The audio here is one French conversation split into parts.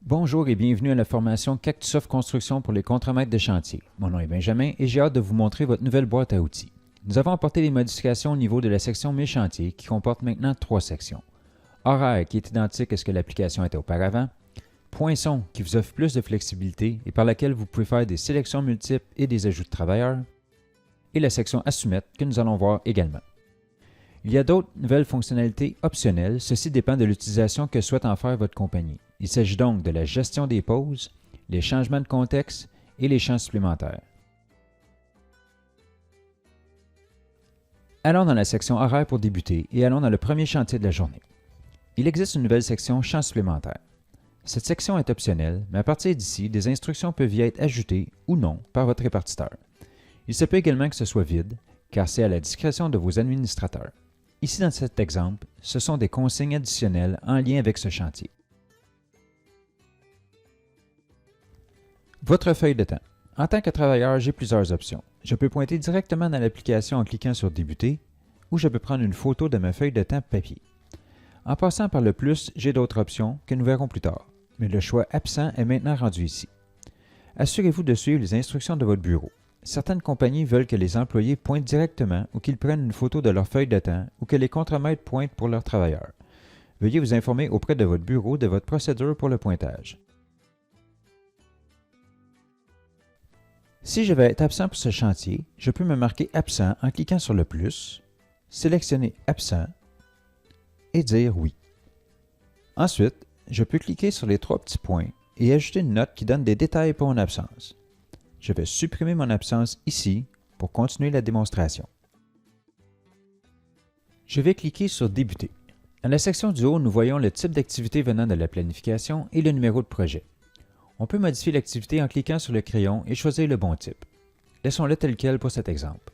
Bonjour et bienvenue à la formation Cactusoft Construction pour les contremaîtres de chantier. Mon nom est Benjamin et j'ai hâte de vous montrer votre nouvelle boîte à outils. Nous avons apporté des modifications au niveau de la section Mes chantiers qui comporte maintenant 3 sections. Horaire qui est identique à ce que l'application était auparavant. Poinçon qui vous offre plus de flexibilité et par laquelle vous pouvez faire des sélections multiples et des ajouts de travailleurs. Et la section Assumette que nous allons voir également. Il y a d'autres nouvelles fonctionnalités optionnelles, ceci dépend de l'utilisation que souhaite en faire votre compagnie. Il s'agit donc de la gestion des pauses, les changements de contexte et les champs supplémentaires. Allons dans la section horaire pour débuter et allons dans le premier chantier de la journée. Il existe une nouvelle section champs supplémentaires. Cette section est optionnelle, mais à partir d'ici, des instructions peuvent y être ajoutées ou non par votre répartiteur. Il se peut également que ce soit vide, car c'est à la discrétion de vos administrateurs. Ici, dans cet exemple, ce sont des consignes additionnelles en lien avec ce chantier. Votre feuille de temps. En tant que travailleur, j'ai plusieurs options. Je peux pointer directement dans l'application en cliquant sur « Débuter » ou je peux prendre une photo de ma feuille de temps papier. En passant par le plus, j'ai d'autres options que nous verrons plus tard, mais le choix « Absent » est maintenant rendu ici. Assurez-vous de suivre les instructions de votre bureau. Certaines compagnies veulent que les employés pointent directement ou qu'ils prennent une photo de leur feuille de temps ou que les contremaîtres pointent pour leurs travailleurs. Veuillez vous informer auprès de votre bureau de votre procédure pour le pointage. Si je vais être absent pour ce chantier, je peux me marquer « Absent » en cliquant sur le plus, sélectionner « Absent » et dire « Oui ». Ensuite, je peux cliquer sur les 3 petits points et ajouter une note qui donne des détails pour mon absence. Je vais supprimer mon absence ici pour continuer la démonstration. Je vais cliquer sur « Débuter ». Dans la section du haut, nous voyons le type d'activité venant de la planification et le numéro de projet. On peut modifier l'activité en cliquant sur le crayon et choisir le bon type. Laissons-le tel quel pour cet exemple.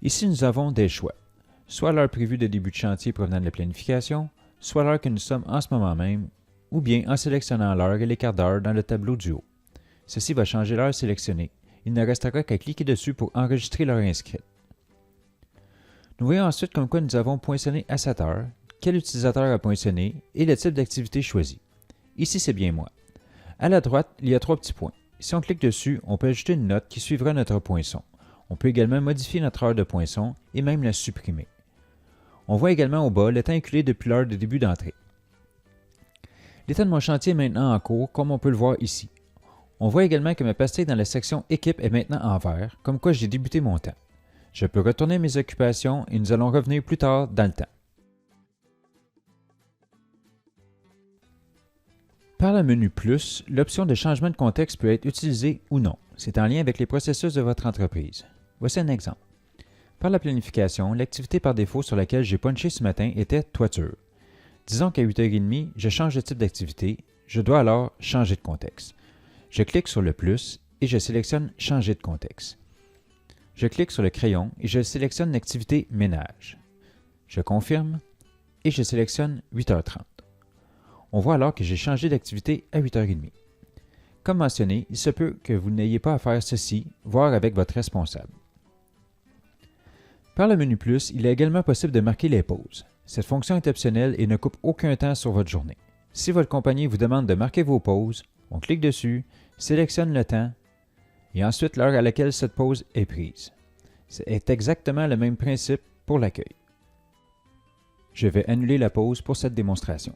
Ici, nous avons des choix, soit l'heure prévue de début de chantier provenant de la planification, soit l'heure que nous sommes en ce moment même, ou bien en sélectionnant l'heure et les quarts d'heure dans le tableau du haut. Ceci va changer l'heure sélectionnée. Il ne restera qu'à cliquer dessus pour enregistrer l'heure inscrite. Nous voyons ensuite comme quoi nous avons poinçonné à 7 heures, quel utilisateur a poinçonné et le type d'activité choisi. Ici, c'est bien moi. À la droite, il y a 3 petits points. Si on clique dessus, on peut ajouter une note qui suivra notre poinçon. On peut également modifier notre heure de poinçon et même la supprimer. On voit également au bas le temps écoulé depuis l'heure de début d'entrée. L'état de mon chantier est maintenant en cours, comme on peut le voir ici. On voit également que ma pastille dans la section « Équipe » est maintenant en vert, comme quoi j'ai débuté mon temps. Je peux retourner à mes occupations et nous allons revenir plus tard dans le temps. Par le menu Plus, l'option de changement de contexte peut être utilisée ou non. C'est en lien avec les processus de votre entreprise. Voici un exemple. Par la planification, l'activité par défaut sur laquelle j'ai punché ce matin était toiture. Disons qu'à 8h30, je change de type d'activité, je dois alors changer de contexte. Je clique sur le plus et je sélectionne Changer de contexte. Je clique sur le crayon et je sélectionne l'activité Ménage. Je confirme et je sélectionne 8h30. On voit alors que j'ai changé d'activité à 8h30. Comme mentionné, il se peut que vous n'ayez pas à faire ceci, voire avec votre responsable. Par le menu Plus, il est également possible de marquer les pauses. Cette fonction est optionnelle et ne coupe aucun temps sur votre journée. Si votre compagnie vous demande de marquer vos pauses, on clique dessus, sélectionne le temps et ensuite l'heure à laquelle cette pause est prise. C'est exactement le même principe pour l'accueil. Je vais annuler la pause pour cette démonstration.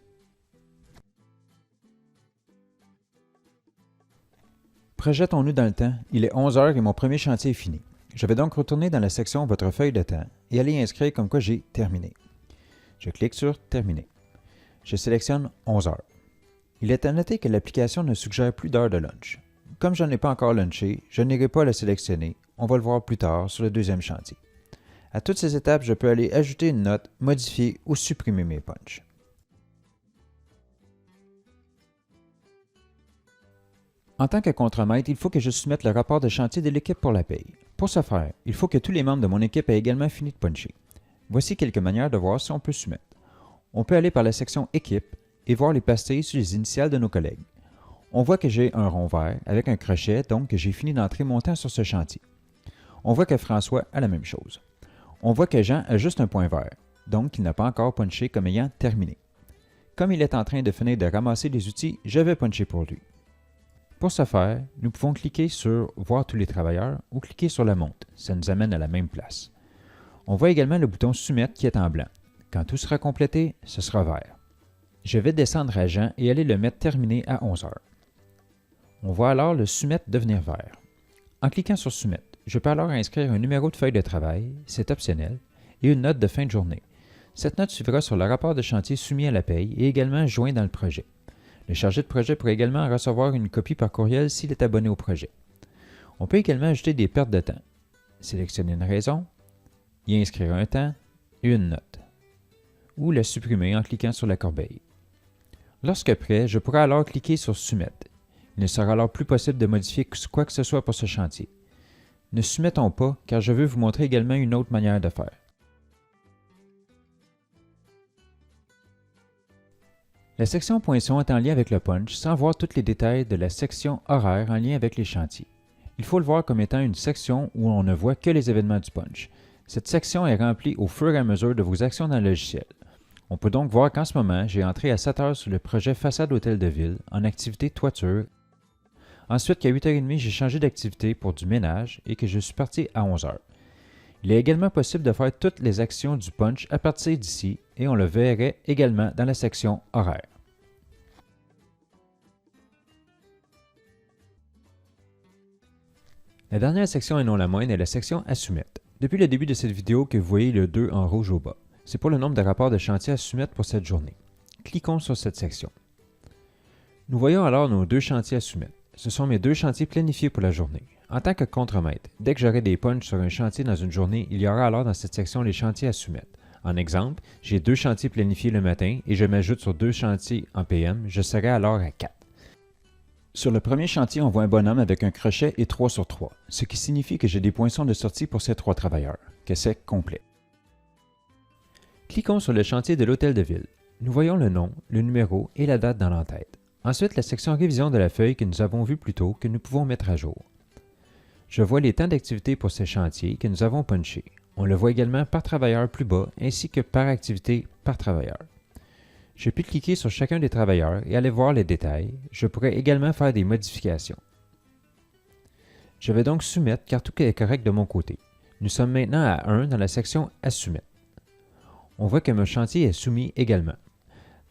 Projetons-nous dans le temps, il est 11h et mon premier chantier est fini. Je vais donc retourner dans la section « Votre feuille de temps » et aller inscrire comme quoi j'ai terminé. Je clique sur « Terminer ». Je sélectionne 11h. Il est à noter que l'application ne suggère plus d'heure de lunch. Comme je n'en ai pas encore lunché, je n'irai pas le sélectionner, on va le voir plus tard sur le deuxième chantier. À toutes ces étapes, je peux aller ajouter une note, modifier ou supprimer mes punchs. En tant que contremaître, il faut que je soumette le rapport de chantier de l'équipe pour la paye. Pour ce faire, il faut que tous les membres de mon équipe aient également fini de puncher. Voici quelques manières de voir si on peut soumettre. On peut aller par la section « Équipe » et voir les pastilles sur les initiales de nos collègues. On voit que j'ai un rond vert avec un crochet, donc que j'ai fini d'entrer mon temps sur ce chantier. On voit que François a la même chose. On voit que Jean a juste un point vert, donc qu'il n'a pas encore punché comme ayant terminé. Comme il est en train de finir de ramasser les outils, je vais puncher pour lui. Pour ce faire, nous pouvons cliquer sur « Voir tous les travailleurs » ou cliquer sur la montre. Ça nous amène à la même place. On voit également le bouton « Soumettre » qui est en blanc. Quand tout sera complété, ce sera vert. Je vais descendre à Jean et aller le mettre terminé à 11 heures. On voit alors le soumettre devenir vert. En cliquant sur soumettre, je peux alors inscrire un numéro de feuille de travail, c'est optionnel, et une note de fin de journée. Cette note suivra sur le rapport de chantier soumis à la paye et également joint dans le projet. Le chargé de projet pourrait également recevoir une copie par courriel s'il est abonné au projet. On peut également ajouter des pertes de temps. Sélectionner une raison, y inscrire un temps et une note, ou la supprimer en cliquant sur la corbeille. Lorsque prêt, je pourrai alors cliquer sur « Soumettre ». Il ne sera alors plus possible de modifier quoi que ce soit pour ce chantier. Ne soumettons pas, car je veux vous montrer également une autre manière de faire. La section Poinçon est en lien avec le punch sans voir tous les détails de la section Horaire en lien avec les chantiers. Il faut le voir comme étant une section où on ne voit que les événements du punch. Cette section est remplie au fur et à mesure de vos actions dans le logiciel. On peut donc voir qu'en ce moment, j'ai entré à 7 heures sur le projet Façade Hôtel de Ville en activité toiture. Ensuite, qu'à 8h30, j'ai changé d'activité pour du ménage et que je suis parti à 11 heures. Il est également possible de faire toutes les actions du punch à partir d'ici et on le verrait également dans la section Horaire. La dernière section et non la moindre est la section à soumettre. Depuis le début de cette vidéo que vous voyez le 2 en rouge au bas. C'est pour le nombre de rapports de chantier à soumettre pour cette journée. Cliquons sur cette section. Nous voyons alors nos 2 chantiers à soumettre. Ce sont mes 2 chantiers planifiés pour la journée. En tant que contremaître, dès que j'aurai des punches sur un chantier dans une journée, il y aura alors dans cette section les chantiers à soumettre. En exemple, j'ai 2 chantiers planifiés le matin et je m'ajoute sur 2 chantiers en PM, je serai alors à 4. Sur le premier chantier, on voit un bonhomme avec un crochet et 3 sur 3, ce qui signifie que j'ai des poinçons de sortie pour ces 3 travailleurs, que c'est complet. Cliquons sur le chantier de l'Hôtel de Ville. Nous voyons le nom, le numéro et la date dans l'entête. Ensuite, la section révision de la feuille que nous avons vue plus tôt que nous pouvons mettre à jour. Je vois les temps d'activité pour ces chantiers que nous avons punchés. On le voit également par travailleur plus bas ainsi que par activité par travailleur. Je peux cliquer sur chacun des travailleurs et aller voir les détails. Je pourrais également faire des modifications. Je vais donc soumettre car tout est correct de mon côté. Nous sommes maintenant à 1 dans la section à soumettre. On voit que mon chantier est soumis également.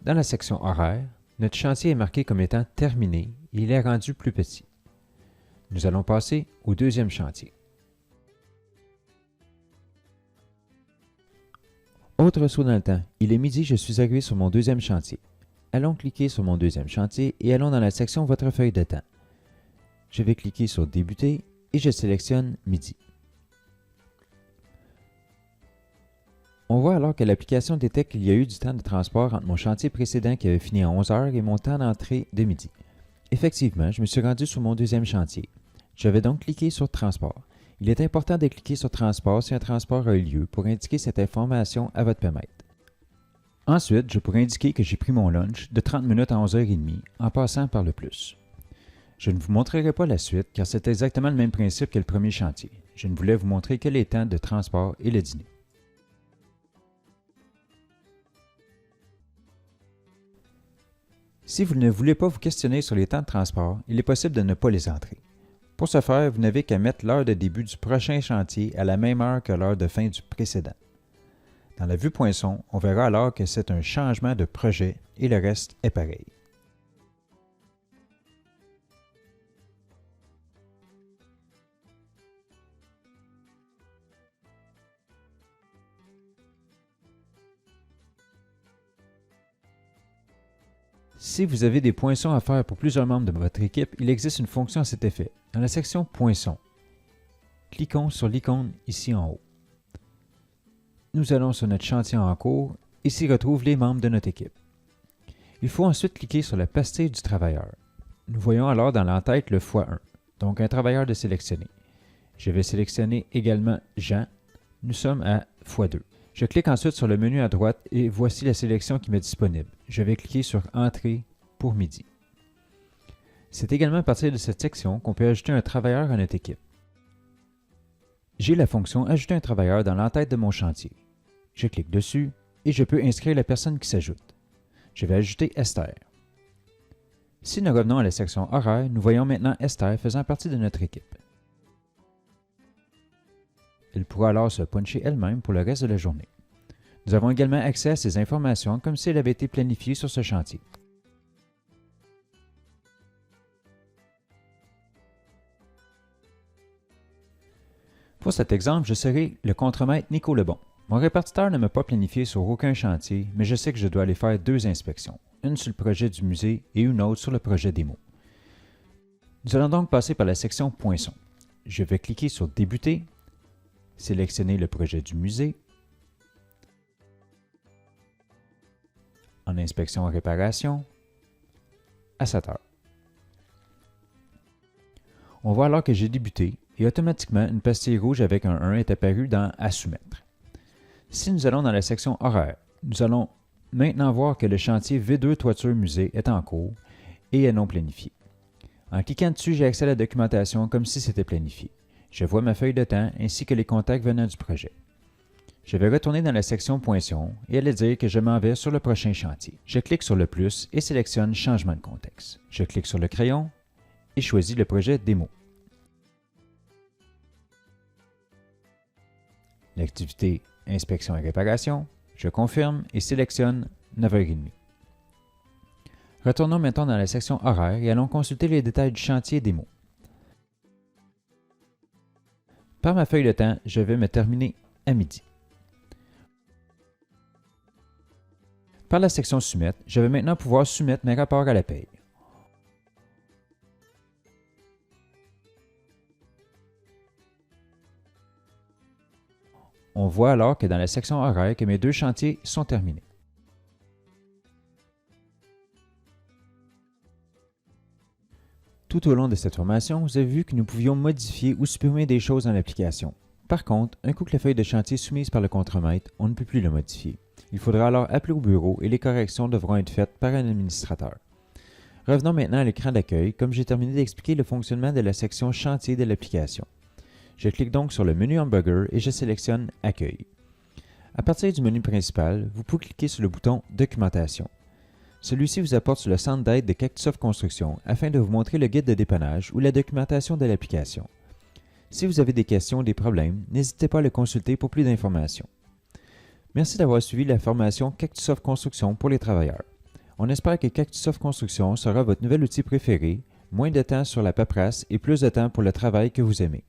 Dans la section horaire, notre chantier est marqué comme étant terminé et il est rendu plus petit. Nous allons passer au deuxième chantier. Autre saut dans le temps, il est midi, je suis arrivé sur mon deuxième chantier. Allons cliquer sur mon deuxième chantier et allons dans la section Votre feuille de temps. Je vais cliquer sur Débuter et je sélectionne midi. On voit alors que l'application détecte qu'il y a eu du temps de transport entre mon chantier précédent qui avait fini à 11 heures et mon temps d'entrée de midi. Effectivement, je me suis rendu sur mon deuxième chantier. Je vais donc cliquer sur Transport. Il est important de cliquer sur Transport si un transport a eu lieu pour indiquer cette information à votre permettre. Ensuite, je pourrais indiquer que j'ai pris mon lunch de 30 minutes à 11h30 en passant par le plus. Je ne vous montrerai pas la suite car c'est exactement le même principe que le premier chantier. Je ne voulais vous montrer que les temps de transport et le dîner. Si vous ne voulez pas vous questionner sur les temps de transport, il est possible de ne pas les entrer. Pour ce faire, vous n'avez qu'à mettre l'heure de début du prochain chantier à la même heure que l'heure de fin du précédent. Dans la vue Poinçon, on verra alors que c'est un changement de projet et le reste est pareil. Si vous avez des poinçons à faire pour plusieurs membres de votre équipe, il existe une fonction à cet effet. Dans la section Poinçons, cliquons sur l'icône ici en haut. Nous allons sur notre chantier en cours et s'y retrouvent les membres de notre équipe. Il faut ensuite cliquer sur la pastille du travailleur. Nous voyons alors dans l'entête le x1, donc un travailleur de sélectionner. Je vais sélectionner également Jean. Nous sommes à x2. Je clique ensuite sur le menu à droite et voici la sélection qui m'est disponible. Je vais cliquer sur Entrée pour midi. C'est également à partir de cette section qu'on peut ajouter un travailleur à notre équipe. J'ai la fonction Ajouter un travailleur dans l'entête de mon chantier. Je clique dessus et je peux inscrire la personne qui s'ajoute. Je vais ajouter Esther. Si nous revenons à la section horaire, nous voyons maintenant Esther faisant partie de notre équipe. Elle pourra alors se puncher elle-même pour le reste de la journée. Nous avons également accès à ces informations comme si elle avait été planifiée sur ce chantier. Pour cet exemple, je serai le contremaître Nico Lebon. Mon répartiteur ne m'a pas planifié sur aucun chantier, mais je sais que je dois aller faire 2 inspections, une sur le projet du musée et une autre sur le projet démo. Nous allons donc passer par la section Poinçons. Je vais cliquer sur Débuter, sélectionner le projet du musée. En inspection et réparation, à 7 heures. On voit alors que j'ai débuté et automatiquement une pastille rouge avec un 1 est apparue dans « À soumettre ». Si nous allons dans la section horaire, nous allons maintenant voir que le chantier V2 Toiture Musée est en cours et est non planifié. En cliquant dessus, j'ai accès à la documentation comme si c'était planifié. Je vois ma feuille de temps ainsi que les contacts venant du projet. Je vais retourner dans la section Poinçons et aller dire que je m'en vais sur le prochain chantier. Je clique sur le plus et sélectionne Changement de contexte. Je clique sur le crayon et choisis le projet Démo. L'activité Inspection et réparation, je confirme et sélectionne 9h30. Retournons maintenant dans la section horaire et allons consulter les détails du chantier démo. Par ma feuille de temps, je vais me terminer à midi. Par la section Soumettre, je vais maintenant pouvoir soumettre mes rapports à la paie. On voit alors que dans la section horaire que mes 2 chantiers sont terminés. Tout au long de cette formation, vous avez vu que nous pouvions modifier ou supprimer des choses dans l'application. Par contre, un coup que la feuille de chantier est soumise par le contremaître, on ne peut plus la modifier. Il faudra alors appeler au bureau et les corrections devront être faites par un administrateur. Revenons maintenant à l'écran d'accueil, comme j'ai terminé d'expliquer le fonctionnement de la section chantier de l'application. Je clique donc sur le menu Hamburger et je sélectionne Accueil. À partir du menu principal, vous pouvez cliquer sur le bouton Documentation. Celui-ci vous apporte sur le centre d'aide de Cactusoft Construction afin de vous montrer le guide de dépannage ou la documentation de l'application. Si vous avez des questions ou des problèmes, n'hésitez pas à le consulter pour plus d'informations. Merci d'avoir suivi la formation Cactusoft Construction pour les travailleurs. On espère que Cactusoft Construction sera votre nouvel outil préféré, moins de temps sur la paperasse et plus de temps pour le travail que vous aimez.